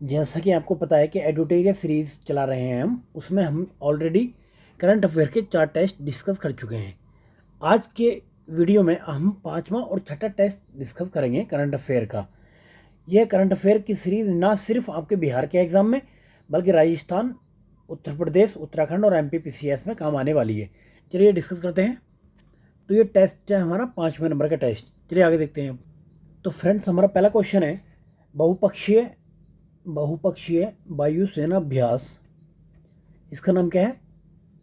जैसा कि आपको पता है कि एडुटेरिया सीरीज़ चला रहे हैं उसमें हम ऑलरेडी करंट अफेयर के 4 टेस्ट डिस्कस कर चुके हैं। आज के वीडियो में हम 5वां और छठा टेस्ट डिस्कस करेंगे करंट अफेयर का। यह करंट अफेयर की सीरीज़ ना सिर्फ आपके बिहार के एग्ज़ाम में बल्कि राजस्थान, उत्तर प्रदेश, उत्तराखंड और MPPCS में काम आने वाली है। चलिए डिस्कस करते हैं। तो ये टेस्ट है हमारा 5वें नंबर का टेस्ट। चलिए आगे देखते हैं। तो फ्रेंड्स, हमारा पहला क्वेश्चन है बहुपक्षीय बहुपक्षीय वायुसेना अभ्यास, इसका नाम क्या है?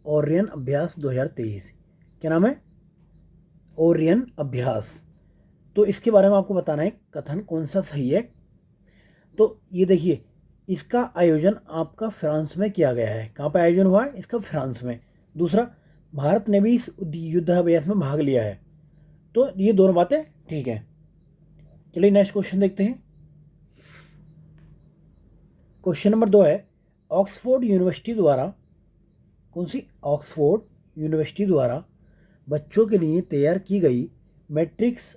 ओरियन अभ्यास 2023। क्या नाम है? ओरियन अभ्यास। तो इसके बारे में आपको बताना है कथन कौन सा सही है। तो ये देखिए, इसका आयोजन आपका फ्रांस में किया गया है। कहाँ पर आयोजन हुआ है इसका? फ्रांस में। दूसरा, भारत ने भी इस युद्धाभ्यास में भाग लिया है। तो ये दोनों बातें ठीक है। चलिए नेक्स्ट क्वेश्चन देखते हैं। क्वेश्चन नंबर 2 है ऑक्सफोर्ड यूनिवर्सिटी द्वारा, कौन सी? ऑक्सफोर्ड यूनिवर्सिटी द्वारा बच्चों के लिए तैयार की गई मैट्रिक्स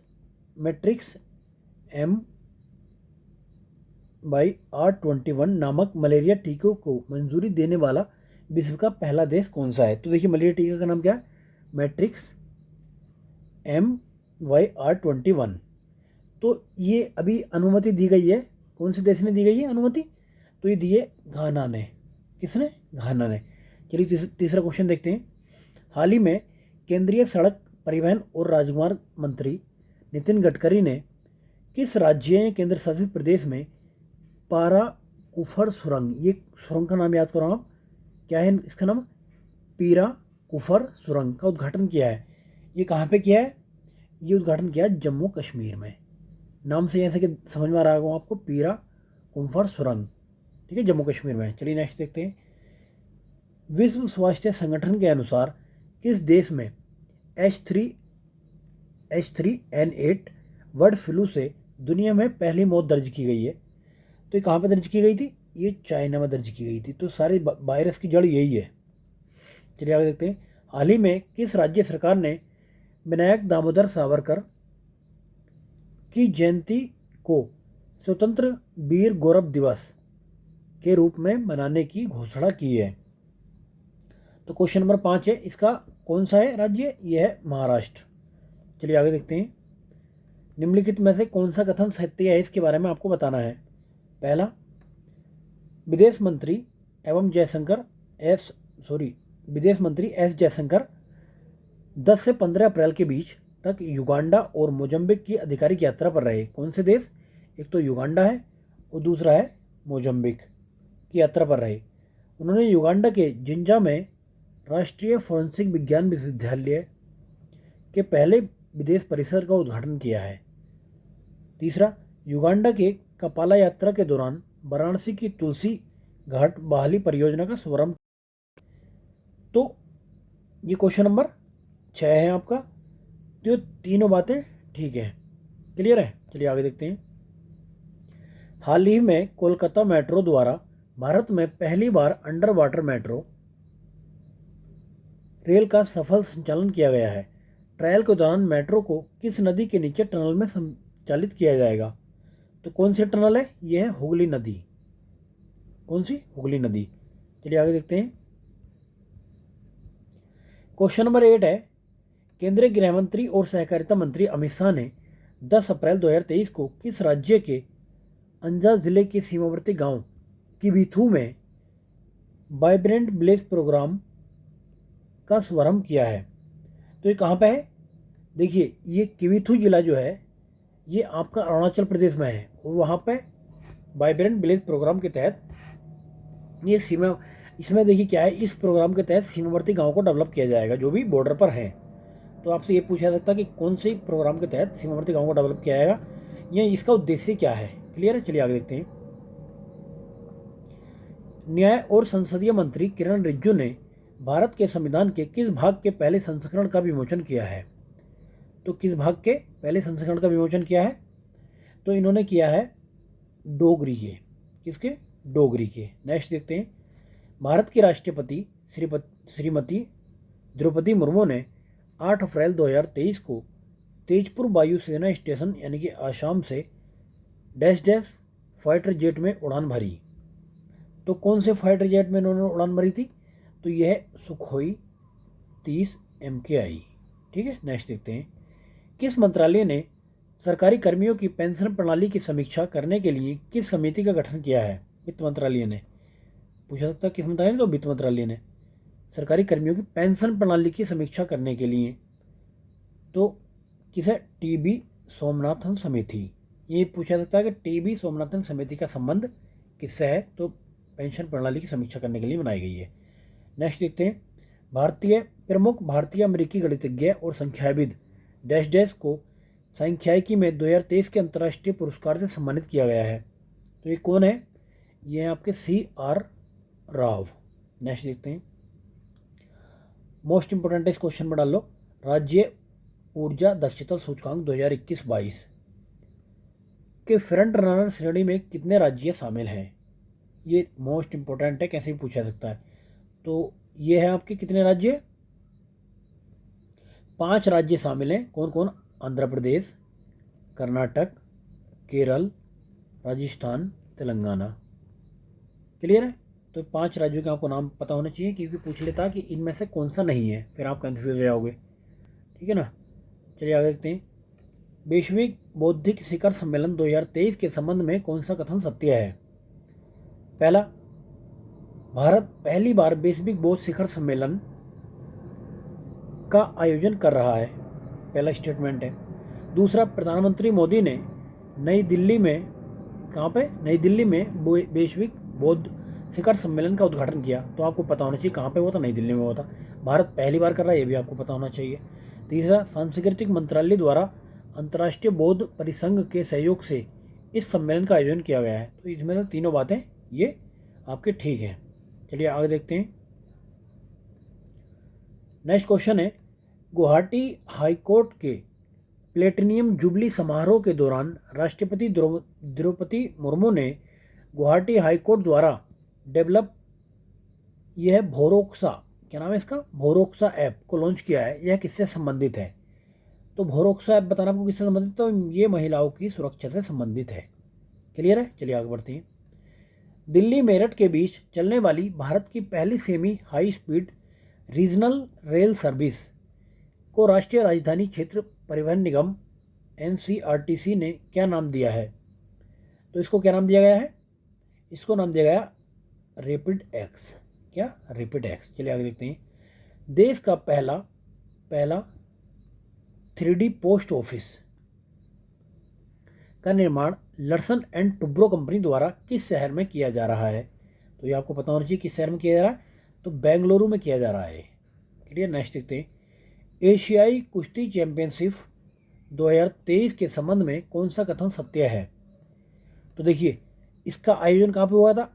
मैट्रिक्स MY-R21 नामक मलेरिया टीकों को मंजूरी देने वाला विश्व का पहला देश कौन सा है? तो देखिए, मलेरिया टीका का नाम क्या है? Matrix MY-R21। तो ये अभी अनुमति दी गई है। कौन से देश ने दी गई है अनुमति? तो ये दी है घाना ने। किसने? घाना ने। चलिए तीसरा क्वेश्चन देखते हैं। हाल ही में केंद्रीय सड़क परिवहन और राजमार्ग मंत्री नितिन गडकरी ने किस राज्य या केंद्र शासित प्रदेश में पारा कुफर सुरंग, ये सुरंग का नाम याद करो आप, क्या है इसका नाम? पीरा कुफर सुरंग का उद्घाटन किया है। ये कहाँ पे किया है? ये उद्घाटन किया है जम्मू कश्मीर में। नाम से ऐसे कि समझ में आ रहा होगा आपको, पीरा कुफर सुरंग, ठीक है, जम्मू कश्मीर में। चलिए नेक्स्ट देखते हैं। विश्व स्वास्थ्य संगठन के अनुसार किस देश में H3N8 बर्ड फ्लू से दुनिया में पहली मौत दर्ज की गई है? तो ये कहाँ पर दर्ज की गई थी? ये चाइना में दर्ज की गई थी। तो सारे वायरस की जड़ यही है। चलिए आगे देखते हैं। हाल ही में किस राज्य सरकार ने विनायक दामोदर सावरकर की जयंती को स्वतंत्र वीर गौरव दिवस के रूप में मनाने की घोषणा की है? तो क्वेश्चन नंबर 5 है, इसका कौन सा है राज्य? यह है महाराष्ट्र। चलिए आगे देखते हैं। निम्नलिखित में से कौन सा कथन सत्य है, इसके बारे में आपको बताना है। पहला, विदेश मंत्री एस जयशंकर 10 से 15 अप्रैल के बीच तक युगांडा और मोजम्बिक की आधिकारिक यात्रा पर रहे। कौन से देश? एक तो युगांडा है और दूसरा है मोजम्बिक की यात्रा पर रहे। उन्होंने युगांडा के जिंजा में राष्ट्रीय फोरेंसिक विज्ञान विश्वविद्यालय के पहले विदेश परिसर का उद्घाटन किया है। तीसरा, युगांडा के कपाला यात्रा के दौरान वाराणसी की तुलसी घाट बहाली परियोजना का शुभारंभ। तो ये क्वेश्चन नंबर 6 है आपका। तो तीनों बातें ठीक है, क्लियर है। चलिए आगे देखते हैं। हाल ही में कोलकाता मेट्रो द्वारा भारत में पहली बार अंडर वाटर मेट्रो रेल का सफल संचालन किया गया है। ट्रायल के दौरान मेट्रो को किस नदी के नीचे टनल में संचालित किया जाएगा? तो कौन सी टनल है? यह है हुगली नदी। कौन सी? हुगली नदी। चलिए आगे देखते हैं। क्वेश्चन नंबर 8 है, केंद्रीय गृह मंत्री और सहकारिता मंत्री अमित शाह ने 10 अप्रैल 2023 को किस राज्य के अंजाव जिले के सीमावर्ती गांव किबिथू में वाइब्रेंट विलेज प्रोग्राम का शुभारंभ किया है? तो ये कहाँ पे है? देखिए, ये किबिथू जिला जो है ये आपका अरुणाचल प्रदेश में है और वहाँ पे वाइब्रेंट विलेज प्रोग्राम के तहत ये सीमा, इसमें देखिए क्या है, इस प्रोग्राम के तहत सीमावर्ती गाँव को डेवलप किया जाएगा जो भी बॉर्डर पर हैं। तो आपसे ये पूछा जा सकता है कि कौन से प्रोग्राम के तहत सीमावर्ती गाँव को डेवलप किया जाएगा, या इसका उद्देश्य क्या है। क्लियर है। चलिए आगे देखते हैं। न्याय और संसदीय मंत्री किरण रिजिजू ने भारत के संविधान के किस भाग के पहले संस्करण का विमोचन किया है? तो किस भाग के पहले संस्करण का विमोचन किया है? तो इन्होंने किया है डोगरी के। किसके? डोगरी के। नेक्स्ट देखते हैं। भारत की राष्ट्रपति श्रीमती द्रौपदी मुर्मू ने 8 अप्रैल 2023 को तेजपुर वायुसेना स्टेशन यानी कि आसाम से डैश डैश फाइटर जेट में उड़ान भरी। तो कौन से फाइटर जेट में इन्होंने उड़ान भरी थी? तो यह है सुखोई 30 MKI। ठीक है, नेक्स्ट देखते हैं। किस मंत्रालय ने सरकारी कर्मियों की पेंशन प्रणाली की समीक्षा करने के लिए किस समिति का गठन किया है? वित्त मंत्रालय ने। पूछा सकता है किस मंत्रालय ने, तो वित्त मंत्रालय ने सरकारी कर्मियों की पेंशन प्रणाली की समीक्षा करने के लिए। तो किसे? TB सोमनाथन समिति। ये पूछा सकता है कि TB सोमनाथन समिति का संबंध किससे है? तो पेंशन प्रणाली की समीक्षा करने के लिए बनाई गई है। नेक्स्ट देखते हैं। प्रमुख भारतीय अमेरिकी गणितज्ञ और संख्याविद डैश डैश को सांख्यिकी में 2023 के अंतर्राष्ट्रीय पुरस्कार से सम्मानित किया गया है। तो ये कौन है? ये है आपके CR राव। नेक्स्ट देखते हैं। मोस्ट इंपोर्टेंट इस क्वेश्चन में डाल लो। राज्य ऊर्जा दक्षता सूचकांक 2021-22 के फ्रंट रनर श्रेणी में कितने राज्य शामिल हैं? ये मोस्ट इंपोर्टेंट है, कैसे भी पूछा सकता है। तो ये है आपके कितने राज्य? 5 राज्य शामिल हैं। कौन कौन? आंध्र प्रदेश, कर्नाटक, केरल, राजस्थान, तेलंगाना। क्लियर है? तो 5 राज्यों के आपको नाम पता होना चाहिए, क्योंकि पूछ लेता कि इनमें से कौन सा नहीं है, फिर आप कंफ्यूज हो जाओगे। ठीक है ना। चलिए आगे देखते हैं। वैश्विक बौद्धिक शिखर सम्मेलन 2023 के संबंध में कौन सा कथन सत्य है? पहला, भारत पहली बार वैश्विक बौद्ध शिखर सम्मेलन का आयोजन कर रहा है, पहला स्टेटमेंट है। दूसरा, प्रधानमंत्री मोदी ने नई दिल्ली में, कहाँ पे? नई दिल्ली में वैश्विक बौद्ध शिखर सम्मेलन का उद्घाटन किया। तो आपको पता होना चाहिए कहाँ पे हुआ था, नई दिल्ली में हुआ था। भारत पहली बार कर रहा है, ये भी आपको पता होना चाहिए। तीसरा, सांस्कृतिक मंत्रालय द्वारा अंतर्राष्ट्रीय बौद्ध परिसंघ के सहयोग से इस सम्मेलन का आयोजन किया गया है। तो इसमें से तीनों बातें ये आपके ठीक हैं। चलिए आगे देखते हैं। नेक्स्ट क्वेश्चन है, गुवाहाटी हाईकोर्ट के प्लेटिनियम जुबली समारोह के दौरान राष्ट्रपति द्रौपदी मुर्मू ने गुवाहाटी हाईकोर्ट द्वारा डेवलप यह भोरोक्सा, क्या नाम है इसका? भोरोक्सा ऐप को लॉन्च किया है। यह किससे संबंधित है? तो भोरोक्सा ऐप बताना आपको किससे संबंधित, तो ये महिलाओं की सुरक्षा से संबंधित है। क्लियर है? चलिए आगे बढ़ते हैं। दिल्ली मेरठ के बीच चलने वाली भारत की पहली semi high speed regional rail service को राष्ट्रीय राजधानी क्षेत्र परिवहन निगम NCRTC ने क्या नाम दिया है? तो इसको क्या नाम दिया गया है? इसको नाम दिया गया रैपिड एक्स। क्या? Rapid x. चलिए आगे देखते हैं। देश का पहला 3D पोस्ट ऑफिस का निर्माण लर्सन एंड टुब्रो कंपनी द्वारा किस शहर में किया जा रहा है? तो ये आपको पता होना चाहिए किस शहर में किया जा रहा है। तो बेंगलुरु में किया जा रहा है। क्लियर? नेक्स्ट देखते हैं। एशियाई कुश्ती चैंपियनशिप 2023 के संबंध में कौन सा कथन सत्य है? तो देखिए, इसका आयोजन कहाँ पे हुआ था?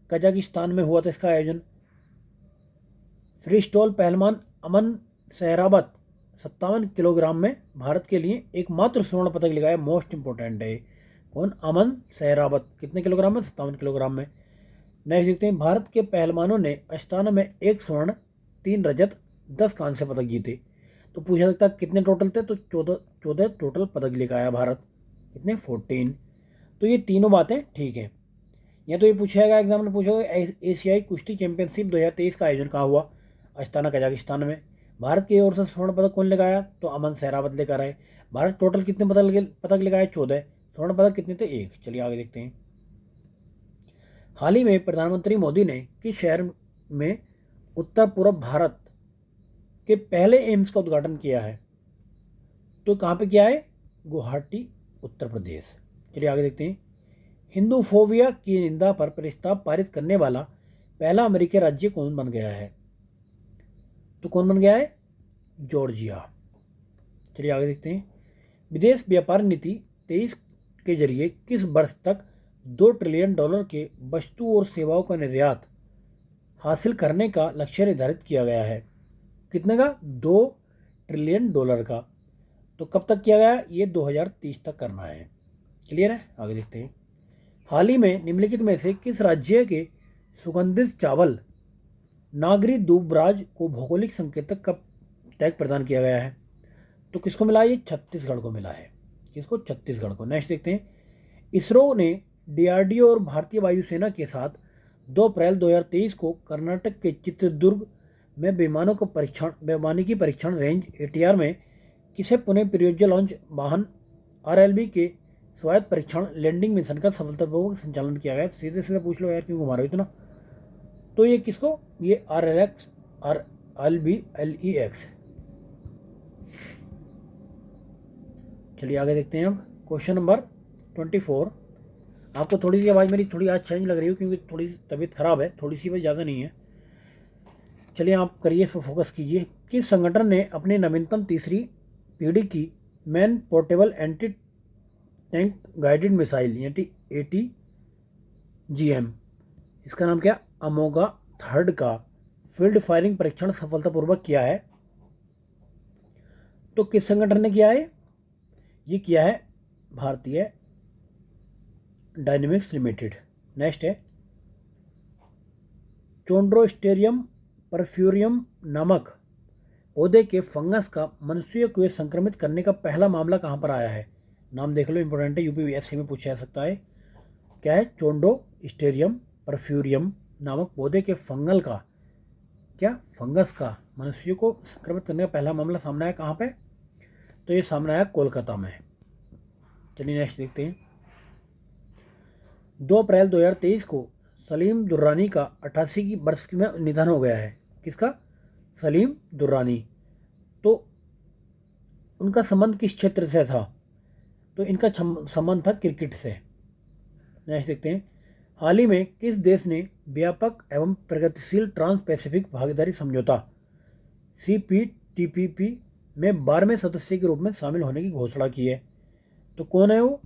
कजाकिस्तान में हुआ था इसका आयोजन। फ्रीस्टाइल पहलवान अमन सहरावत 57 किलोग्राम में भारत के लिए एकमात्र स्वर्ण पदक लगाया। मोस्ट इंपोर्टेंट है। कौन? अमन सहरावत। कितने किलोग्राम में? 57 किलोग्राम में। नेक्स्ट देखते हैं। भारत के पहलवानों ने अष्टाना में 1 स्वर्ण, 3 रजत, 10 कांस्य पदक जीते। तो पूछा सकता है कितने टोटल थे? तो 14 टोटल पदक लेकर आया भारत। कितने? 14। तो ये तीनों बातें ठीक हैं। या तो ये पूछेगा, एग्जाम में पूछेगा एशियाई कुश्ती चैंपियनशिप 2023 का आयोजन कहाँ हुआ? अष्टाना कजाकिस्तान में। भारत की ओर से स्वर्ण पदक कौन लेकर आया? तो अमन सहरावत लेकर आए। भारत टोटल कितने पदक लेकर आए? 14। स्वर्ण पदक कितने थे? 1। चलिए आगे देखते हैं। हाल ही में प्रधानमंत्री मोदी ने किस शहर में उत्तर पूर्व भारत के पहले एम्स का उद्घाटन किया है? तो कहाँ पे किया है? गुवाहाटी, उत्तर प्रदेश। चलिए आगे देखते हैं। हिंदूफोबिया की निंदा पर प्रस्ताव पारित करने वाला पहला अमेरिकी राज्य कौन बन गया है? तो कौन बन गया है? जॉर्जिया। चलिए आगे देखते हैं। विदेश व्यापार नीति 23 के जरिए किस वर्ष तक $2 ट्रिलियन के वस्तु और सेवाओं का निर्यात हासिल करने का लक्ष्य निर्धारित किया गया है? कितने का? $2 ट्रिलियन का। तो कब तक किया गया? ये 2030 तक करना है। क्लियर है? आगे देखते हैं। हाल ही में निम्नलिखित में से किस राज्य के सुगंधित चावल नागरी दूबराज को भौगोलिक संकेतक का टैग प्रदान किया गया है? तो किसको मिला? ये छत्तीसगढ़ को मिला है। किसको? छत्तीसगढ़ को। नेक्स्ट देखते हैं। इसरो ने DRDO और भारतीय वायुसेना के साथ 2 अप्रैल 2023 को कर्नाटक के चित्रदुर्ग में वैमानिकी परीक्षण रेंज ATR में किसे पुणे परियोजना लॉन्च वाहन RLB के स्वायत्त परीक्षण लैंडिंग मिशन का सफलतापूर्वक संचालन किया गया। सीधे सीधे पूछ लो यार, क्यों घुमा रहे हो इतना। तो ये किसको, ये RLBLEX। चलिए आगे देखते हैं अब क्वेश्चन नंबर 24। आपको थोड़ी सी आवाज़ मेरी थोड़ी आज चेंज लग रही हो क्योंकि थोड़ी सी तबीयत खराब है, थोड़ी सी बस, ज़्यादा नहीं है। चलिए आप करिए, इस पर फोकस कीजिए। किस संगठन ने अपनी नवीनतम तीसरी पीढ़ी की man portable anti tank guided missile यानी ATGM, इसका नाम क्या, अमोगा थर्ड का फील्ड फायरिंग परीक्षण सफलतापूर्वक किया है? तो किस संगठन ने किया है? ये किया है भारतीय डायनेमिक्स लिमिटेड। नेक्स्ट है, चोंड्रोस्टेरियम परफ्यूरियम नामक पौधे के फंगस का मनुष्यों को संक्रमित करने का पहला मामला कहाँ पर आया है? नाम देख लो, इंपॉर्टेंट है, UPSC में पूछा जा सकता है। क्या है? चोंड्रोस्टेरियम परफ्यूरियम नामक पौधे के फंगस का मनुष्यों को संक्रमित करने का पहला मामला सामने आया कहाँ पे? तो ये सामने आया कोलकाता में। चलिए नेक्स्ट देखते हैं। 2 अप्रैल 2023 को सलीम दुर्रानी का 88 वर्ष में निधन हो गया है। किसका? सलीम दुर्रानी। तो उनका संबंध किस क्षेत्र से था? तो इनका संबंध था क्रिकेट से। नेक्स्ट देखते हैं। हाल ही में किस देश ने व्यापक एवं प्रगतिशील ट्रांस पैसिफिक भागीदारी समझौता CPTPP में 12वें सदस्य के रूप में शामिल होने की घोषणा की है? तो कौन है वो?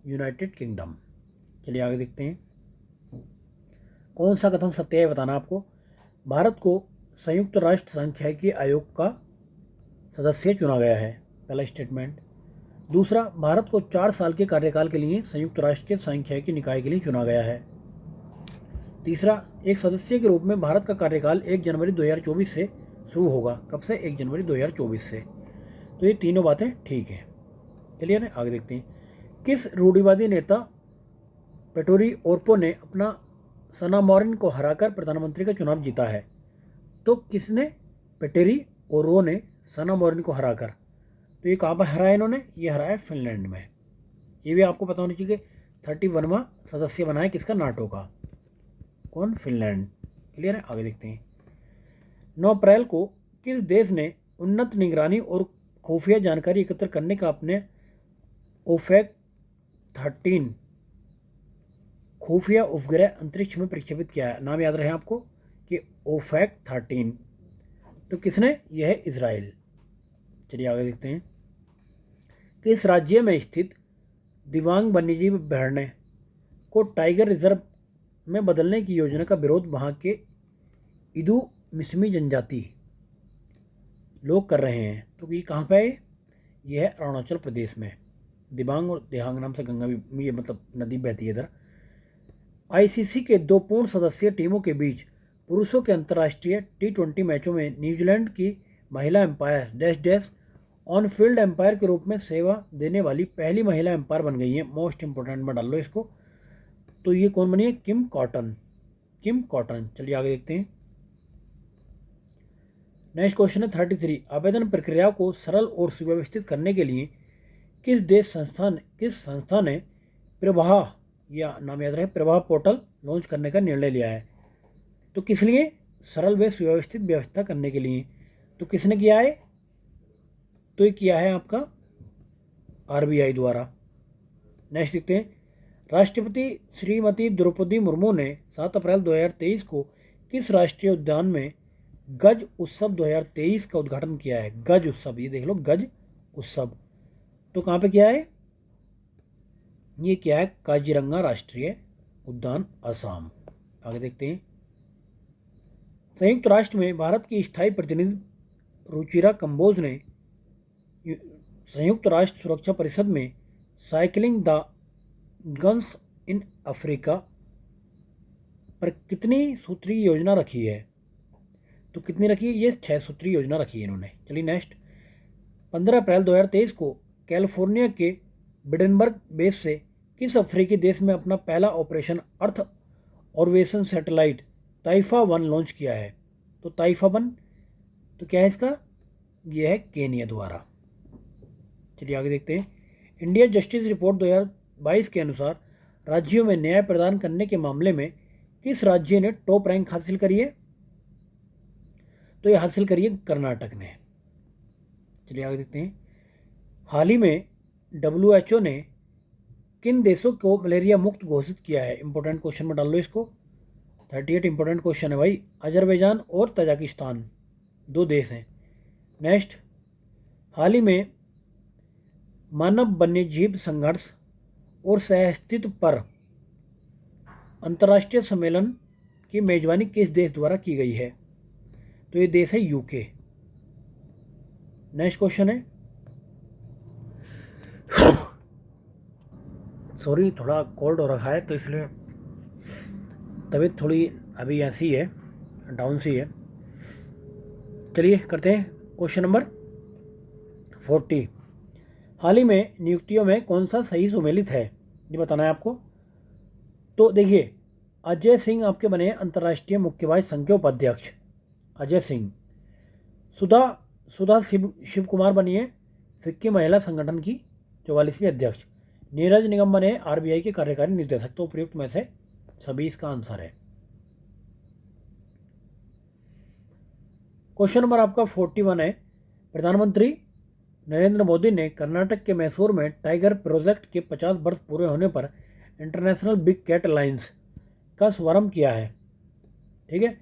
United kingdom. चलिए आगे देखते हैं। कौन सा कथन सत्य है बताना आपको। भारत को संयुक्त राष्ट्र सांख्यिकी आयोग का सदस्य चुना गया है, पहला स्टेटमेंट। दूसरा, भारत को 4 साल के कार्यकाल के लिए संयुक्त राष्ट्र के सांख्यिकी निकाय के लिए चुना गया है। तीसरा, एक सदस्य के रूप में भारत का कार्यकाल 1 जनवरी 2024 से शुरू होगा। कब से? 1 जनवरी 2024 से। तो ये तीनों बातें ठीक हैं। क्लियर है? आगे देखते हैं। किस रूढ़िवादी नेता पेटोरी ओर्पो ने अपना सना मॉरिन को हराकर प्रधानमंत्री का चुनाव जीता है? तो किसने? पेटेरी ओरो ने सना मॉरिन को हराकर। तो ये कहाँ पर हराया इन्होंने? ये हराया फिनलैंड में। ये भी आपको पता होना चाहिए कि 31वां सदस्य बना है किसका? नाटो का। कौन? फिनलैंड। क्लियर है? आगे देखते हैं। 9 अप्रैल को किस देश ने उन्नत निगरानी और खुफिया जानकारी एकत्र करने का अपने OFAC 13 खुफिया उपग्रह अंतरिक्ष में प्रक्षेपित किया है? नाम याद रहे आपको कि OFAC 13। तो किसने? यह है इजराइल। चलिए आगे देखते हैं। किस राज्य में स्थित दिबांग वन्यजीव अभयारण्य को टाइगर रिजर्व में बदलने की योजना का विरोध वहां के इदू मिसमी जनजाति लोग कर रहे हैं? तो ये कहाँ पे है? यह है अरुणाचल प्रदेश में। दिबांग और देहांग नाम से गंगा भी, ये मतलब नदी बहती है इधर। ICC के 2 पूर्ण सदस्यीय टीमों के बीच पुरुषों के अंतर्राष्ट्रीय T20 मैचों में न्यूजीलैंड की महिला umpire dash dash on field umpire के रूप में सेवा देने वाली पहली महिला एम्पायर बन गई है। मोस्ट इंपोर्टेंट में डाल लो इसको। तो ये कौन बनी है? किम कॉटन। किम कॉटन। चलिए आगे देखते हैं। नेक्स्ट क्वेश्चन है 33। आवेदन प्रक्रिया को सरल और सुव्यवस्थित करने के लिए किस संस्था ने प्रवाह, या नाम याद रहे, प्रवाह पोर्टल लॉन्च करने का निर्णय लिया है? तो किस लिए? सरल व सुव्यवस्थित व्यवस्था करने के लिए। तो किसने किया है? तो ये किया है आपका RBI द्वारा। नेक्स्ट देखते हैं। राष्ट्रपति श्रीमती द्रौपदी मुर्मू ने 7 अप्रैल 2023 को किस राष्ट्रीय उद्यान में गज उत्सव 2023 का उद्घाटन किया है? गज उत्सव, ये देख लो, गज उत्सव। तो कहाँ पे किया है? ये क्या है? काजीरंगा राष्ट्रीय उद्यान, असम। आगे देखते हैं। संयुक्त राष्ट्र में भारत की स्थायी प्रतिनिधि रुचिरा कंबोज ने संयुक्त राष्ट्र सुरक्षा परिषद में cycling the guns in Africa पर कितनी सूत्री योजना रखी है? तो कितनी रखी है? ये 6 सूत्री योजना रखी है इन्होंने। चलिए नेक्स्ट। 15 अप्रैल 2023 को कैलिफोर्निया के बिडेनबर्ग बेस से किस अफ्रीकी देश में अपना पहला ऑपरेशन अर्थ ऑर्बिसन सैटेलाइट ताइफा 1 लॉन्च किया है? तो ताइफा 1 तो क्या है इसका, ये है केनिया द्वारा। चलिए आगे देखते हैं। इंडिया जस्टिस रिपोर्ट 2022 के अनुसार राज्यों में न्याय प्रदान करने के मामले में किस राज्य ने टॉप रैंक हासिल करी है? तो ये हासिल करी है कर्नाटक ने। चलिए आगे देखते हैं। हाल ही में WHO ने किन देशों को मलेरिया मुक्त घोषित किया है? इंपॉर्टेंट क्वेश्चन में डाल लो इसको। 38 इंपॉर्टेंट क्वेश्चन है भाई। अजरबैजान और तजाकिस्तान 2 देश हैं। नेक्स्ट, हाल ही में मानव वन्यजीव संघर्ष और सहअस्तित्व पर अंतर्राष्ट्रीय सम्मेलन की मेजबानी किस देश द्वारा की गई है? तो ये देश है यूके। नेक्स्ट क्वेश्चन है, सॉरी थोड़ा कोल्ड हो रखा है तो इसलिए तबीयत थोड़ी अभी ऐसी है, डाउन सी है। चलिए करते हैं क्वेश्चन नंबर 40। हाल ही में नियुक्तियों में कौन सा सही सुमेलित है, ये बताना है आपको। तो देखिए, अजय सिंह आपके बने अंतर्राष्ट्रीय मुक्केबाज संघ के उपाध्यक्ष, अजय सिंह। सुधा शिव कुमार बनी है फिक्की महिला संगठन की 44वीं अध्यक्ष। नीरज निगम बने RBI के कार्यकारी निर्देशक। तो उपयुक्त में से सभी इसका आंसर है। क्वेश्चन नंबर आपका 41 है। प्रधानमंत्री नरेंद्र मोदी ने कर्नाटक के मैसूर में टाइगर प्रोजेक्ट के 50 वर्ष पूरे होने पर इंटरनेशनल बिग कैट अलायंस का शुभारंभ किया है। ठीक है,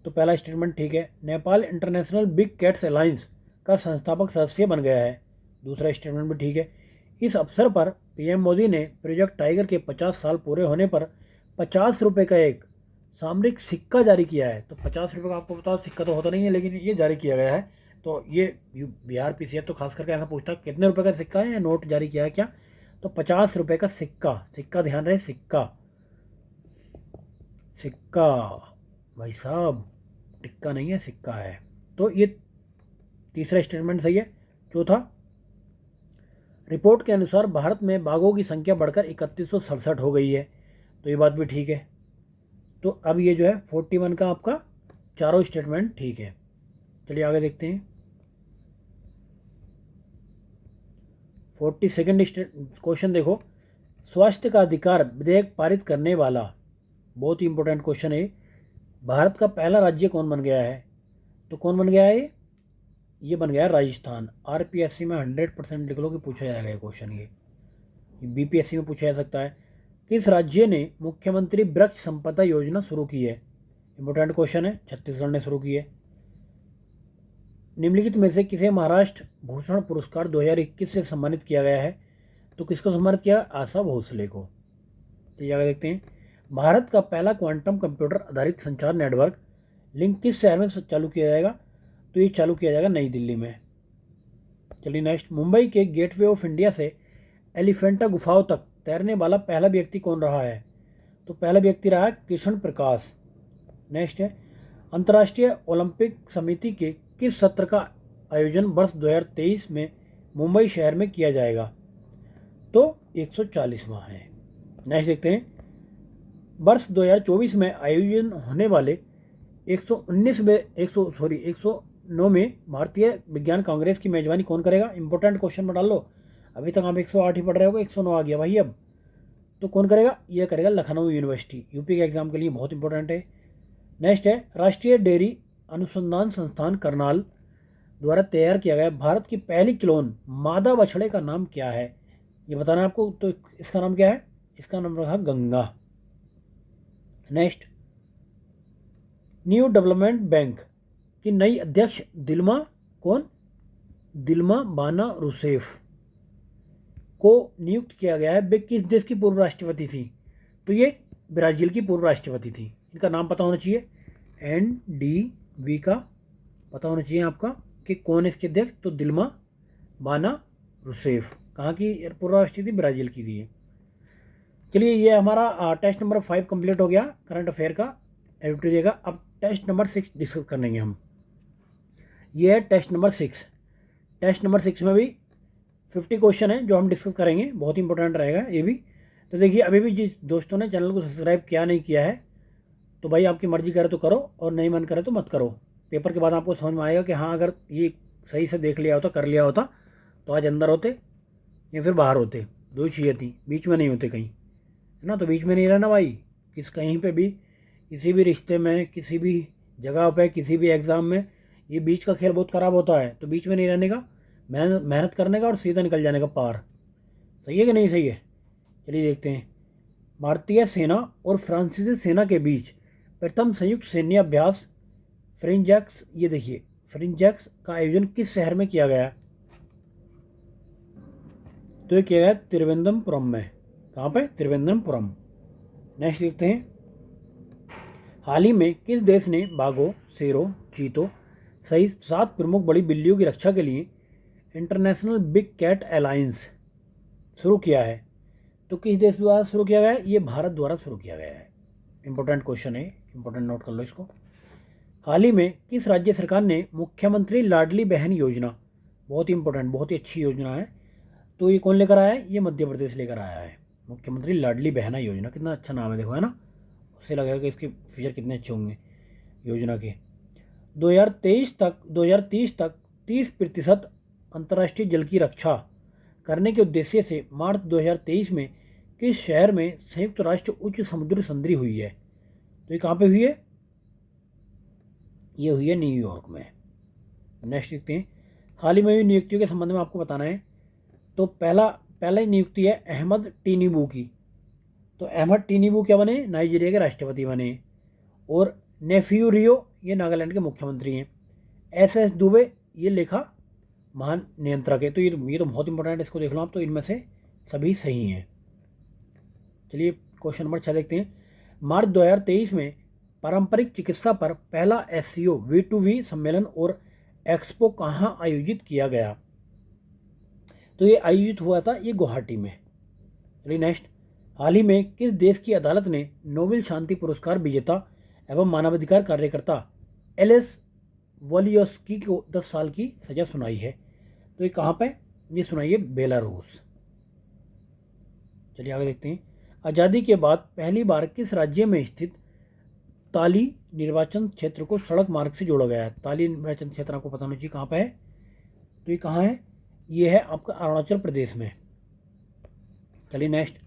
तो पहला स्टेटमेंट ठीक है। Nepal international big cats alliance का संस्थापक सदस्य बन गया है। दूसरा स्टेटमेंट भी ठीक है। इस अवसर पर PM मोदी ने प्रोजेक्ट टाइगर के 50 साल पूरे होने पर 50 रुपये का एक सामरिक सिक्का जारी किया है। तो 50 रुपये का आपको बताओ सिक्का तो होता नहीं है, लेकिन ये जारी किया गया है। तो ये बिहार PCF तो खास करके ऐसा पूछता है कितने रुपए का सिक्का है या नोट जारी किया है क्या? तो 50 रुपये का सिक्का ध्यान रहे, सिक्का भाई साहब, टिक्का नहीं है, सिक्का है। तो ये तीसरा स्टेटमेंट सही है। चौथा, रिपोर्ट के अनुसार भारत में बाघों की संख्या बढ़कर 3167 हो गई है। तो ये बात भी ठीक है। तो अब ये जो है 41 का आपका चारों स्टेटमेंट ठीक है। चलिए आगे देखते हैं। 42nd क्वेश्चन देखो, स्वास्थ्य का अधिकार विधेयक पारित करने वाला, बहुत ही इंपॉर्टेंट क्वेश्चन है। भारत का पहला राज्य कौन बन गया है? तो कौन बन गया है? ये बन गया राजस्थान। RPSC में 100% लिख लो कि पूछा जाएगा ये क्वेश्चन। ये BPSC में पूछा जा सकता है। किस राज्य ने मुख्यमंत्री वृक्ष संपदा योजना शुरू की है? इंपॉर्टेंट क्वेश्चन है। छत्तीसगढ़ ने शुरू की है। निम्नलिखित में से किसे महाराष्ट्र भूषण पुरस्कार 2021 से सम्मानित किया गया है? तो किसको सम्मानित किया? आशा भोसले को। तो आगे देखते हैं। भारत का पहला क्वांटम कंप्यूटर आधारित संचार नेटवर्क लिंक किस शहर में चालू किया जाएगा? तो ये चालू किया जाएगा नई दिल्ली में। चलिए नेक्स्ट, मुंबई के गेटवे ऑफ इंडिया से एलिफेंटा गुफाओं तक तैरने वाला पहला व्यक्ति कौन रहा है? तो पहला व्यक्ति रहा कृष्ण प्रकाश। नेक्स्ट है, अंतर्राष्ट्रीय ओलंपिक समिति के किस सत्र का आयोजन वर्ष 2023 में मुंबई शहर में किया जाएगा? तो 140वां है। नेक्स्ट देखते हैं, वर्ष 2024 में आयोजन होने वाले 109 में भारतीय विज्ञान कांग्रेस की मेजबानी कौन करेगा? इंपॉर्टेंट क्वेश्चन में डाल लो। अभी तक आप 108 ही पढ़ रहे हो, 109 आ गया भाई अब। तो कौन करेगा? ये करेगा लखनऊ यूनिवर्सिटी। यूपी के एग्जाम के लिए बहुत इंपॉर्टेंट है। नेक्स्ट है, राष्ट्रीय डेयरी अनुसंधान संस्थान करनाल द्वारा तैयार किया गया भारत की पहली क्लोन मादा बछड़े का नाम क्या है? ये बताना है आपको। तो इसका नाम क्या है? इसका नाम रखा Ganga. Next, new development bank की नई अध्यक्ष दिल्मा कौन? दिल्मा बाना रूसेफ को नियुक्त किया गया है। वे किस देश की पूर्व राष्ट्रपति थी? तो ये ब्राज़ील की पूर्व राष्ट्रपति थी। इनका नाम पता होना चाहिए। NDV का पता होना चाहिए आपका कि कौन इसके अध्यक्ष? तो दिल्मा बाना रूसेफ। कहाँ की पूर्व राष्ट्रपति? ब्राज़ील की थी। चलिए ये हमारा टेस्ट नंबर 5 कंप्लीट हो गया करंट अफेयर का, एडिटोरियल का। अब टेस्ट नंबर 6 डिस्कस करेंगे हम। ये है टेस्ट नंबर 6। टेस्ट नंबर 6 में भी 50 क्वेश्चन है जो हम डिस्कस करेंगे। बहुत इंपॉर्टेंट रहेगा ये भी। तो देखिए, अभी भी जिस दोस्तों ने चैनल को सब्सक्राइब किया नहीं किया है तो भाई आपकी मर्जी करे तो करो और नहीं मन करे तो मत करो। पेपर के बाद आपको समझ में आएगा कि हाँ अगर ये सही से देख लिया होता, कर लिया होता, तो आज अंदर होते या फिर बाहर होते। दो चीज़ें थी, बीच में नहीं होते कहीं, है ना। तो बीच में नहीं रहना भाई, कहीं पे भी, किसी भी रिश्ते में, किसी भी जगह पे, किसी भी एग्ज़ाम में ये बीच का खेल बहुत ख़राब होता है। तो बीच में नहीं रहने का, मेहनत करने का और सीधा निकल जाने का पार। सही है कि नहीं सही है? चलिए देखते हैं। भारतीय सेना और फ्रांसीसी सेना के बीच प्रथम संयुक्त सैन्य अभ्यास फ्रिंजैक्स, ये देखिए फ्रिंजैक्स का आयोजन किस शहर में किया गया? तो ये किया गया त्रिवेंद्रपुरम में। कहाँ पे? त्रिवेंद्रपुरम। नेक्स्ट देखते हैं। हाल ही में किस देश ने बाघों, शेरों, चीतों सहित 7 प्रमुख बड़ी बिल्लियों की रक्षा के लिए इंटरनेशनल बिग कैट अलायंस शुरू किया है? तो किस देश द्वारा शुरू किया गया है? ये भारत द्वारा शुरू किया गया है। इंपॉर्टेंट क्वेश्चन है, इंपॉर्टेंट नोट कर लो इसको। हाल ही में किस राज्य सरकार ने मुख्यमंत्री लाडली बहन योजना, बहुत ही इंपॉर्टेंट, बहुत ही अच्छी योजना है, तो ये कौन लेकर आया है? ये मध्य प्रदेश लेकर आया है। मुख्यमंत्री लाडली बहना योजना, कितना अच्छा नाम है देखो, है ना। उससे लगेगा कि इसके फीचर कितने अच्छे होंगे योजना के। 2030 तक 30% अंतर्राष्ट्रीय जल की रक्षा करने के उद्देश्य से मार्च 2023 में किस शहर में संयुक्त राष्ट्र उच्च समुद्री संधि हुई है? तो ये कहाँ पे हुई है? ये हुई है न्यूयॉर्क में। नेक्स्ट देखते हैं। हाल ही में हुई नियुक्तियों के संबंध में आपको बताना है। तो पहला नियुक्ति है अहमद टिनिबू की। तो अहमद टिनिबू क्या बने? नाइजीरिया के राष्ट्रपति बने। और नेफ्यू रियो ये नागालैंड के मुख्यमंत्री हैं। एस दुबे ये लेखा महान नियंत्रक है। तो ये तो बहुत इंपॉर्टेंट है, इसको देख लो आप। तो इनमें से सभी सही हैं। चलिए क्वेश्चन नंबर 6 देखते हैं। मार्च 2023 में पारंपरिक चिकित्सा पर पहला SCO V2V सम्मेलन और एक्सपो कहाँ आयोजित किया गया? तो ये आयोजित हुआ था ये गुवाहाटी में। चलिए नेक्स्ट। हाल ही में किस देश की अदालत ने नोबेल शांति पुरस्कार विजेता एवं मानवाधिकार कार्यकर्ता एलिस वोलियोस्की को 10 साल की सजा सुनाई है? तो ये कहाँ पे? ये सुनाई है बेलारूस। चलिए आगे देखते हैं। आज़ादी के बाद पहली बार किस राज्य में स्थित ताली निर्वाचन क्षेत्र को सड़क मार्ग से जोड़ा गया है? ताली निर्वाचन क्षेत्र आपको पता होना चाहिए कहाँ पे है। तो ये कहाँ है? ये है आपका अरुणाचल प्रदेश में। चलिए नेक्स्ट।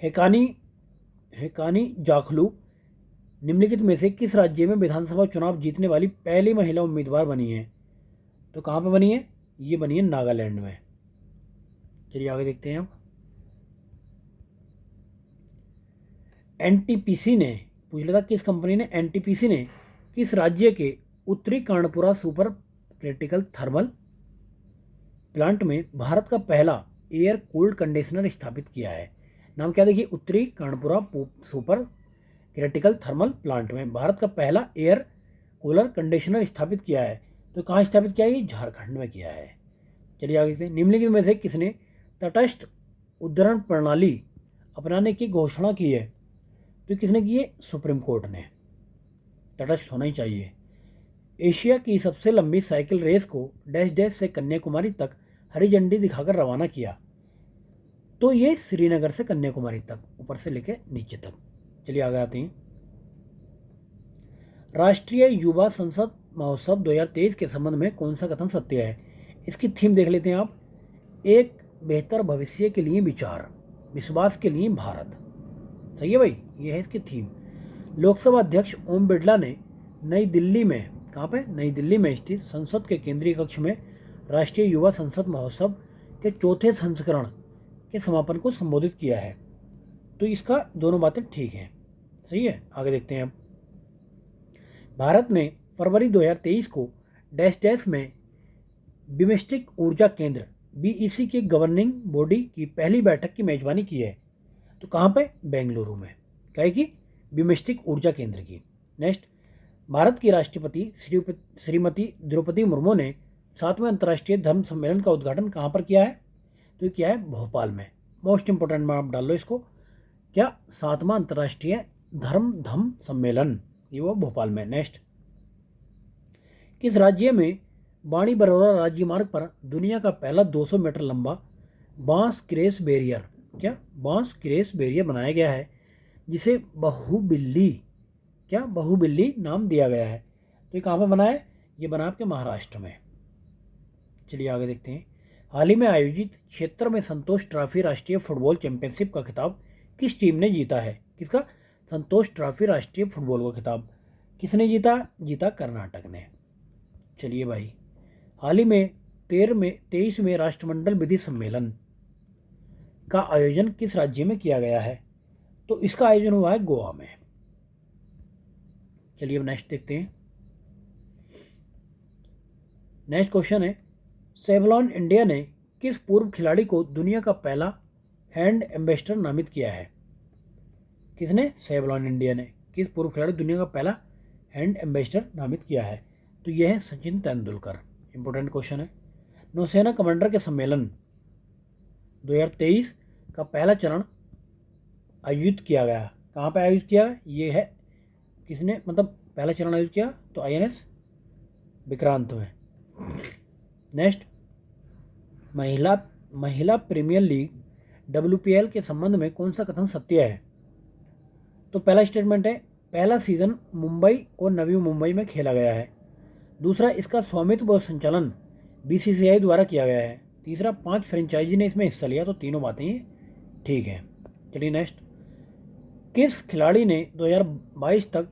हेकानी जाखलू निम्नलिखित में से किस राज्य में विधानसभा चुनाव जीतने वाली पहली महिला उम्मीदवार बनी है? तो कहाँ पे बनी है? ये बनी है नागालैंड में। चलिए आगे देखते हैं अब। NTPC ने पूछ लिया था किस कंपनी ने, NTPC ने किस राज्य के उत्तरी Karanpura super critical thermal plant में भारत का पहला एयर कूल्ड कंडीशनर स्थापित किया है? नाम क्या देखिए, उत्तरी Karanpura super critical thermal plant में भारत का पहला एयर कूलर कंडीशनर स्थापित किया है। तो कहाँ स्थापित किया है? ये झारखंड में किया है। चलिए आगे देखते हैं। निम्नलिखित में से किसने तटस्थ उद्धरण प्रणाली अपनाने की घोषणा की है? तो किसने की है? सुप्रीम कोर्ट ने। तटस्थ होना ही चाहिए। एशिया की सबसे लंबी साइकिल रेस को डैश डैश से कन्याकुमारी तक हरी झंडी दिखाकर रवाना किया? तो ये श्रीनगर से कन्याकुमारी तक, ऊपर से लेकर नीचे तक। चलिए आगे आते हैं। राष्ट्रीय युवा संसद महोत्सव 2023 के संबंध में कौन सा कथन सत्य है? इसकी थीम देख लेते हैं आप। एक बेहतर भविष्य के लिए विचार, विश्वास के लिए भारत। सही है भाई, ये है इसकी थीम। लोकसभा अध्यक्ष ओम बिरला ने नई दिल्ली में, कहाँ पे? नई दिल्ली में स्थित संसद के केंद्रीय कक्ष में राष्ट्रीय युवा संसद महोत्सव के 4थे संस्करण के समापन को संबोधित किया है। तो इसका दोनों बातें ठीक हैं। सही है। आगे देखते हैं अब। भारत ने फरवरी 2023 को डैश डैश में बिम्स्टेक ऊर्जा केंद्र BEC के गवर्निंग बॉडी की पहली बैठक की मेजबानी की है। तो कहाँ पे? बेंगलुरु में। कहे कि बिम्स्टेक ऊर्जा केंद्र की। नेक्स्ट। भारत की राष्ट्रपति श्रीमती द्रौपदी मुर्मू ने 7वें अंतर्राष्ट्रीय धर्म सम्मेलन का उद्घाटन कहाँ पर किया है? तो ये किया है भोपाल में। मोस्ट इंपोर्टेंट में आप डाल लो इसको, क्या? 7वां अंतर्राष्ट्रीय धर्म सम्मेलन, ये वो भोपाल में। नेक्स्ट। किस राज्य में बाणी बरोरा राज्य मार्ग पर दुनिया का पहला 200 मीटर लंबा बांस क्रेस बैरियर, क्या? बांस क्रेस बैरियर बनाया गया है, जिसे बाहुबिल्ली क्या बाहुबली नाम दिया गया है। तो ये कहाँ पर बना है, ये बना आपके महाराष्ट्र में। चलिए आगे देखते हैं। हाल ही में आयोजित क्षेत्र में संतोष ट्रॉफी राष्ट्रीय फुटबॉल चैंपियनशिप का खिताब किस टीम ने जीता है। किसका, संतोष ट्रॉफी राष्ट्रीय फुटबॉल का खिताब किसने जीता, जीता कर्नाटक ने। चलिए भाई, हाल ही में 23वें राष्ट्रमंडल विधि सम्मेलन का आयोजन किस राज्य में किया गया है। तो इसका आयोजन हुआ है गोवा में। चलिए अब नेक्स्ट देखते हैं। नेक्स्ट क्वेश्चन है, सेवलॉन इंडिया ने किस पूर्व खिलाड़ी को दुनिया का पहला हैंड एम्बेसडर नामित किया है। किसने, सेवलॉन इंडिया ने किस पूर्व खिलाड़ी दुनिया का पहला हैंड एम्बेसडर नामित किया है। तो यह है सचिन तेंदुलकर। इंपॉर्टेंट क्वेश्चन है। नौसेना कमांडर के सम्मेलन 2023 का पहला चरण आयोजित किया गया, कहाँ पर आयोजित किया, ये है किसने, मतलब पहला चरण आयोजित किया, तो INS विक्रांत में। नेक्स्ट, महिला प्रीमियर लीग WPL के संबंध में कौन सा कथन सत्य है। तो पहला स्टेटमेंट है, पहला सीजन मुंबई और नवी मुंबई में खेला गया है। दूसरा, इसका स्वामित्व और संचालन BCCI द्वारा किया गया है। तीसरा, 5 फ्रेंचाइजी ने इसमें हिस्सा लिया। तो तीनों बातें ये ठीक हैं। चलिए नेक्स्ट, किस खिलाड़ी ने 2022 तक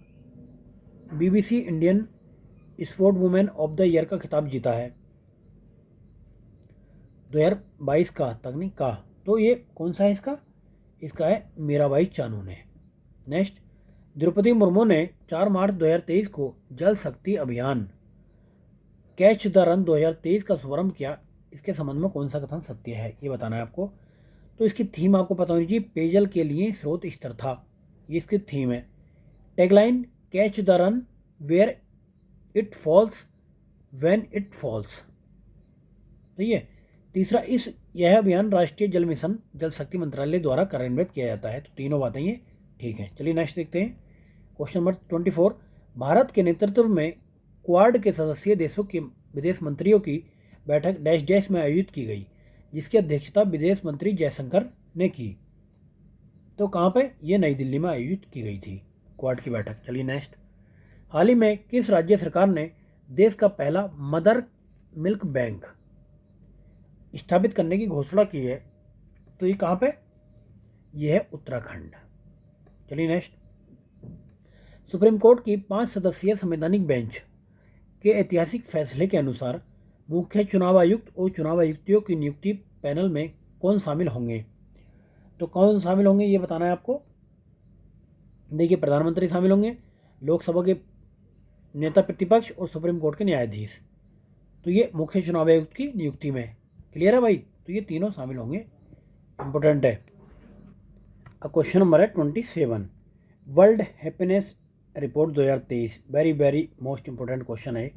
BBC Indian sport women of the year का खिताब जीता है। 2022 का, तक नहीं का, तो ये कौन सा है इसका है मीराबाई चानू ने। नेक्स्ट, द्रौपदी मुर्मू ने 4 मार्च 2023 को जल शक्ति अभियान कैच द रन 2023 का शुभारंभ किया। इसके संबंध में कौन सा कथन सत्य है, ये बताना है आपको। तो इसकी थीम आपको पता होनी चाहिए, पेयजल के लिए स्रोत स्तर था, ये इसकी थीम है। Tagline, catch the run where it falls when it falls. सही है। तीसरा, यह अभियान राष्ट्रीय जल मिशन जल शक्ति मंत्रालय द्वारा कार्यान्वित किया जाता है। तो तीनों बातें ये ठीक है। चलिए नेक्स्ट देखते हैं। क्वेश्चन नंबर 24, भारत के नेतृत्व में क्वाड के सदस्य देशों के विदेश मंत्रियों की बैठक डैश डैश में आयोजित की गई, जिसकी अध्यक्षता विदेश मंत्री जयशंकर ने की। तो कहाँ पे, ये नई दिल्ली में आयोजित की गई थी क्वाड की बैठक। चलिए नेक्स्ट, हाल ही में किस राज्य सरकार ने देश का पहला मदर मिल्क बैंक स्थापित करने की घोषणा की है। तो ये कहाँ पे, ये है उत्तराखंड। चलिए नेक्स्ट, सुप्रीम कोर्ट की 5 सदस्यीय संवैधानिक बेंच के ऐतिहासिक फैसले के अनुसार मुख्य चुनाव आयुक्त और चुनाव आयुक्तियों की नियुक्ति पैनल में कौन शामिल होंगे। तो कौन शामिल होंगे ये बताना है आपको। देखिए, प्रधानमंत्री शामिल होंगे, लोकसभा के नेता प्रतिपक्ष और सुप्रीम कोर्ट के न्यायाधीश। तो ये मुख्य चुनाव आयुक्त की नियुक्ति में। क्लियर है भाई, तो ये तीनों शामिल होंगे। इंपॉर्टेंट है। अब क्वेश्चन नंबर है 27, world happiness report 2023, very most important question है।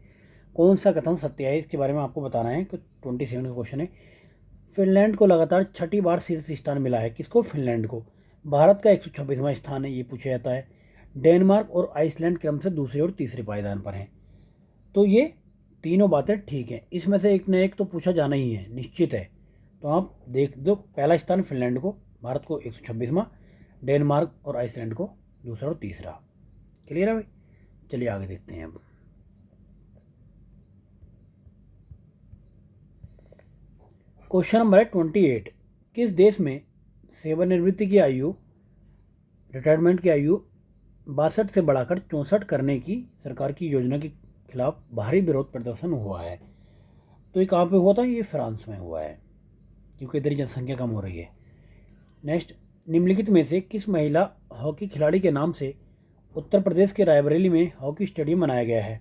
कौन सा कथन सत्य है, इसके बारे में आपको बताना है। 27 का क्वेश्चन है, फिनलैंड को लगातार 6ठी बार शीर्ष स्थान मिला है। किसको, फिनलैंड को। भारत का 126वां स्थान है, ये पूछा जाता है। डेनमार्क और आइसलैंड क्रम से दूसरे और तीसरे पायदान पर हैं। तो ये तीनों बातें ठीक हैं। इसमें से एक न एक तो पूछा जाना ही है, निश्चित है। तो आप देख दो, पहला स्थान फिनलैंड को, भारत को 126वां, डेनमार्क और आइसलैंड को दूसरा और तीसरा। क्लियर है भाई। चलिए आगे देखते हैं। अब क्वेश्चन नंबर है 28, किस देश में सेवानिवृत्ति की आयु, रिटायरमेंट की आयु 62 से बढ़ाकर 64 करने की सरकार की योजना के खिलाफ भारी विरोध प्रदर्शन हुआ है। तो ये कहाँ पे हुआ था, ये फ्रांस में हुआ है, क्योंकि इधर जनसंख्या कम हो रही है। नेक्स्ट, निम्नलिखित में से किस महिला हॉकी खिलाड़ी के नाम से उत्तर प्रदेश के रायबरेली में हॉकी स्टेडियम बनाया गया है।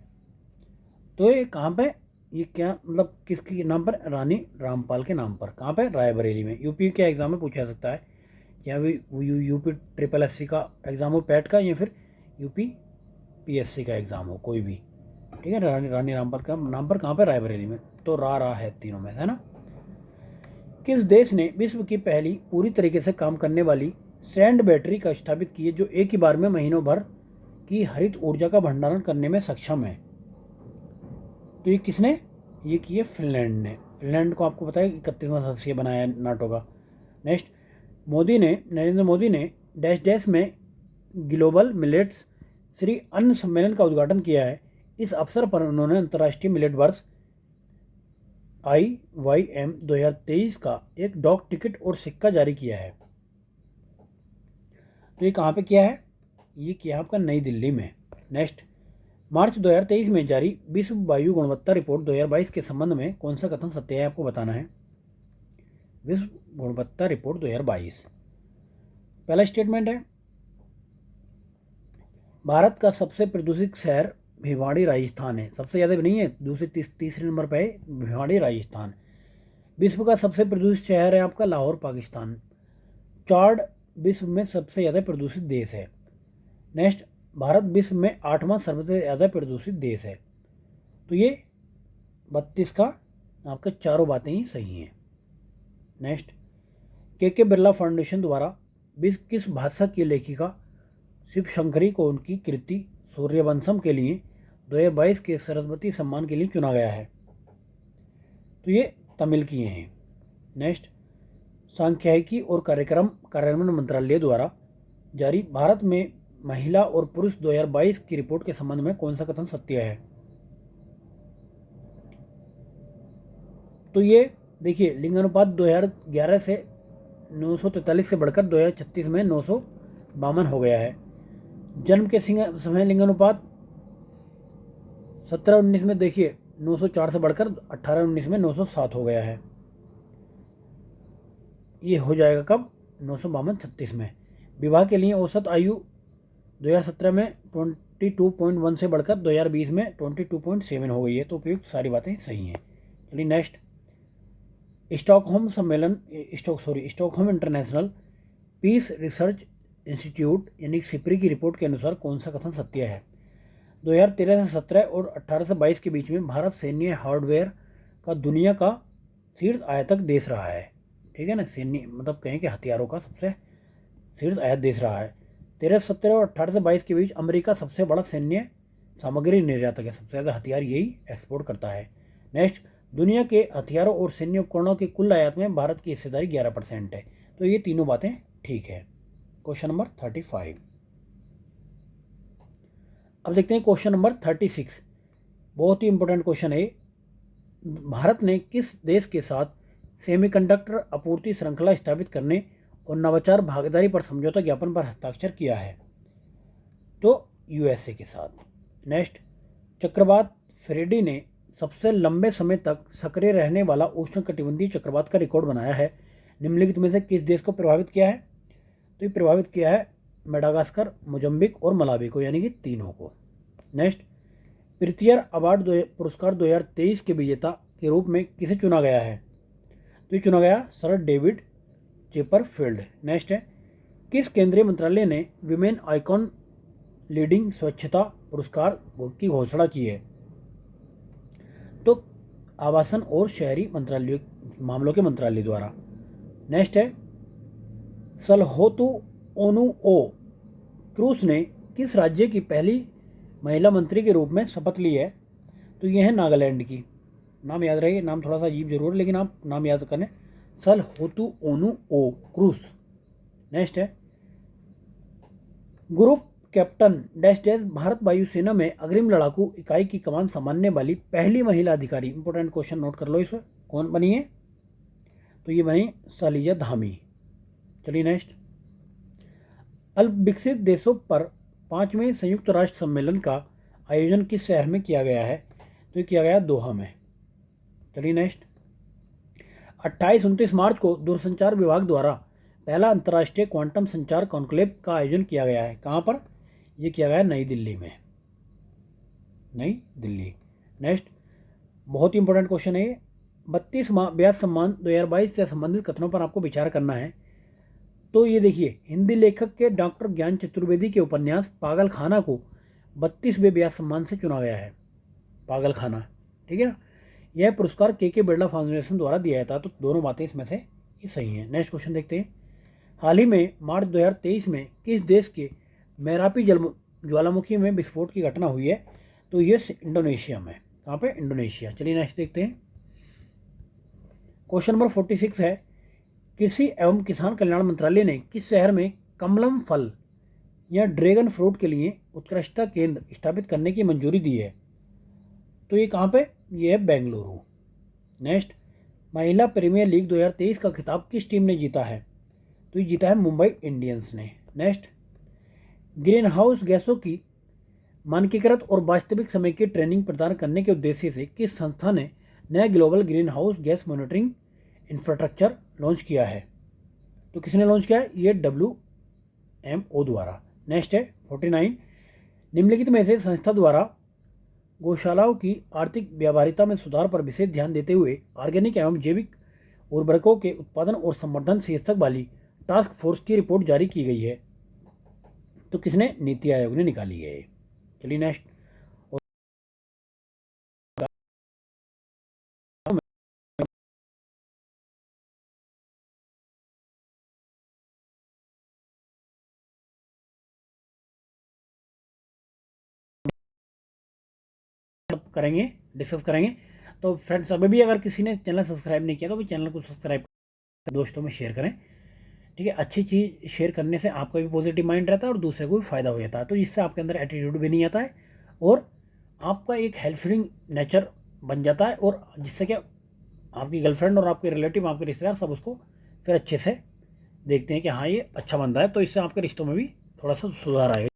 तो ये कहाँ पे, ये क्या मतलब किसके नाम पर, रानी रामपाल के नाम पर। कहाँ पे, रायबरेली में। यूपी के एग्जाम में पूछा जा सकता है, या यूपी SSC का एग्ज़ाम हो, पैट का, या फिर यूपी PSC का एग्ज़ाम हो, कोई भी। ठीक है, रानी रामपाल का नाम पर कहाँ पर, रायबरेली में। तो रहा है तीनों में, है ना। किस देश ने विश्व की पहली पूरी तरीके से काम करने वाली सैंड बैटरी का स्थापित की है, जो एक ही बार में महीनों भर की हरित ऊर्जा का भंडारण करने में सक्षम है। तो ये किसने, ये की है फिनलैंड ने। फिनलैंड को आपको पता है 31वां सदस्य बनाया है नाटो का। नेक्स्ट, नरेंद्र मोदी ने डैश डैश में ग्लोबल मिलेट्स श्री अन्न सम्मेलन का उद्घाटन किया है। इस अवसर पर उन्होंने अंतर्राष्ट्रीय मिलेट वर्ष IYM 2023 का एक डाक टिकट और सिक्का जारी किया है। तो ये कहाँ पे किया है? ये किया आपका नई दिल्ली में। नेक्स्ट, मार्च 2023 में जारी विश्व वायु गुणवत्ता रिपोर्ट 2022 के संबंध में कौन सा कथन सत्य है, आपको बताना है। विश्व गुणवत्ता रिपोर्ट 2022, पहला स्टेटमेंट है, भारत का सबसे प्रदूषित शहर भिवाड़ी राजस्थान है। सबसे ज़्यादा भी नहीं है, तीसरे नंबर पर है भिवाड़ी राजस्थान। विश्व का सबसे प्रदूषित शहर है आपका लाहौर पाकिस्तान। चार्ड विश्व में सबसे ज़्यादा प्रदूषित देश है। नेक्स्ट, भारत विश्व में 8वां सबसे ज़्यादा प्रदूषित देश है। तो ये 32 का आपका चारों बातें ही सही हैं। नेक्स्ट, के बिरला फाउंडेशन द्वारा किस भाषा की लेखिका शिव शंकरी को उनकी कृति सूर्यवंशम के लिए 2022 के सरस्वती सम्मान के लिए चुना गया है। तो ये तमिल की हैं। नेक्स्ट, सांख्यिकी और कार्यक्रम कार्यान्वयन मंत्रालय द्वारा जारी भारत में महिला और पुरुष 2022 की रिपोर्ट के संबंध में कौन सा कथन सत्य है। तो ये देखिए, लिंगानुपात 2011 से 943 से बढ़कर 2036 में 952 हो गया है। जन्म के समय लिंगानुपात 17-19 में देखिए 904 से बढ़कर 18-19 में 907 हो गया है। ये हो जाएगा कब? 952-36 में। विवाह के लिए औसत आयु 2017 में 22.1 से बढ़कर 2020 में 22.7 हो गई है। तो उपयुक्त सारी बातें सही हैं। चलिए next, Stockholm international peace research institute यानी सिप्री की रिपोर्ट के अनुसार कौन सा कथन सत्य है। 2013 से 17 और 18 से 22 के बीच में भारत सैन्य हार्डवेयर का दुनिया का शीर्ष आयातक देश रहा है। ठीक है ना, सैन्य मतलब कहें कि हथियारों का सबसे शीर्ष आयात देश रहा है। 13 से 17 और 18 से 22 के बीच अमेरिका सबसे बड़ा सैन्य सामग्री निर्यातक है। सबसे ज़्यादा हथियार यही एक्सपोर्ट करता है। नेक्स्ट, दुनिया के हथियारों और सैन्य उपकरणों के कुल आयात में भारत की हिस्सेदारी 11% है। तो ये तीनों बातें ठीक है। Question number 35। अब देखते हैं क्वेश्चन नंबर 36। बहुत ही इंपॉर्टेंट क्वेश्चन है। भारत ने किस देश के साथ सेमीकंडक्टर आपूर्ति श्रृंखला स्थापित करने और नवाचार भागीदारी पर समझौता ज्ञापन पर हस्ताक्षर किया है। तो USA के साथ। नेक्स्ट, चक्रवात फ्रेडी ने सबसे लंबे समय तक सक्रिय रहने वाला उष्णकटिबंधीय चक्रवात का रिकॉर्ड बनाया है। निम्नलिखित में से किस देश को प्रभावित किया है। तो ये प्रभावित किया है मेडागास्कर, मोजम्बिक और मलावी को, यानी कि तीनों को। नेक्स्ट, प्रितियर अवार्ड पुरस्कार 2023 के विजेता के रूप में किसे चुना गया है। तो ये चुना गया सर डेविड चेपरफील्ड। नेक्स्ट है, किस केंद्रीय मंत्रालय ने विमेन आइकॉन लीडिंग स्वच्छता पुरस्कार की घोषणा की है। तो आवासन और शहरी मंत्रालय मामलों के मंत्रालय द्वारा। नेक्स्ट है, सलहोतु ओनुओ क्रूस ने किस राज्य की पहली महिला मंत्री के रूप में शपथ ली है। तो ये है नागालैंड की। नाम याद रहे, नाम थोड़ा सा अजीब जरूर है लेकिन आप नाम याद करें, सलहोतु ओनुओ क्रूस। नेक्स्ट है, group captain dash dash Bharat वायुसेना में अग्रिम लड़ाकू इकाई की कमान संभालने वाली पहली महिला अधिकारी। इंपॉर्टेंट क्वेश्चन नोट कर लो इसमें, कौन बनी है। तो ये बनी शैलजा धामी। चलिए नेक्स्ट, अल्प विकसित देशों पर 5वें संयुक्त राष्ट्र सम्मेलन का आयोजन किस शहर में किया गया है। तो ये किया गया दोहा में। चलिए नेक्स्ट, 28-29 मार्च को दूरसंचार विभाग द्वारा पहला अंतर्राष्ट्रीय क्वांटम संचार कॉन्क्लेव का आयोजन किया गया है। कहाँ पर? ये किया गया नई दिल्ली में, नई दिल्ली। नेक्स्ट, बहुत ही इंपॉर्टेंट क्वेश्चन है। 32 व्यास सम्मान 2022 से संबंधित कथनों पर आपको विचार करना है। तो ये देखिए, हिंदी लेखक के डॉक्टर ज्ञान चतुर्वेदी के उपन्यास पागलखाना को 32वें व्यास सम्मान से चुना गया है। पागलखाना, ठीक है ना। यह पुरस्कार के बिरला फाउंडेशन द्वारा दिया जाता है। तो दोनों बातें इसमें से ये सही हैं। नेक्स्ट क्वेश्चन देखते हैं। हाल ही में मार्च 2023 में किस देश के मेरापी ज्वालामुखी में विस्फोट की घटना हुई है। तो ये इंडोनेशिया में। कहाँ पे? इंडोनेशिया। चलिए नेक्स्ट देखते हैं। क्वेश्चन नंबर 46 है, कृषि एवं किसान कल्याण मंत्रालय ने किस शहर में कमलम फल यहाँ ड्रैगन फ्रूट के लिए उत्कृष्टता केंद्र स्थापित करने की मंजूरी दी है। तो ये कहाँ पे? ये है बेंगलुरु। नेक्स्ट, महिला प्रीमियर लीग 2023 का खिताब किस टीम ने जीता है? तो ये जीता है मुंबई इंडियंस ने। नेक्स्ट, ग्रीन हाउस गैसों की मानकीकृत और वास्तविक समय की ट्रेनिंग प्रदान करने के उद्देश्य से किस संस्था ने नया global green house gas monitoring infrastructure launch किया है? तो किसने लॉन्च किया है? ये WMO द्वारा। नेक्स्ट है 49, निम्नलिखित में से संस्था द्वारा गौशालाओं की आर्थिक व्यावहारिकता में सुधार पर विशेष ध्यान देते हुए ऑर्गेनिक एवं जैविक उर्वरकों के उत्पादन और संवर्धन शीर्षक वाली टास्क फोर्स की रिपोर्ट जारी की गई है? तो किसने? नीति आयोग ने निकाली है। चलिए नेक्स्ट, करेंगे, डिस्कस करेंगे। तो फ्रेंड्स, अभी भी अगर किसी ने चैनल सब्सक्राइब नहीं किया तो भी चैनल को सब्सक्राइब कर दोस्तों में शेयर करें। ठीक है, अच्छी चीज़ शेयर करने से आपका भी पॉजिटिव माइंड रहता है और दूसरे को भी फ़ायदा हो जाता है। तो इससे आपके अंदर एटीट्यूड भी नहीं आता है और आपका एक हेल्पफुल नेचर बन जाता है, और जिससे क्या आपकी गर्लफ्रेंड और आपके रिलेटिव, आपके रिश्तेदार सब उसको फिर अच्छे से देखते हैं कि हाँ ये अच्छा बंदा है, तो इससे आपके रिश्तों में भी थोड़ा सा सुधार आएगा।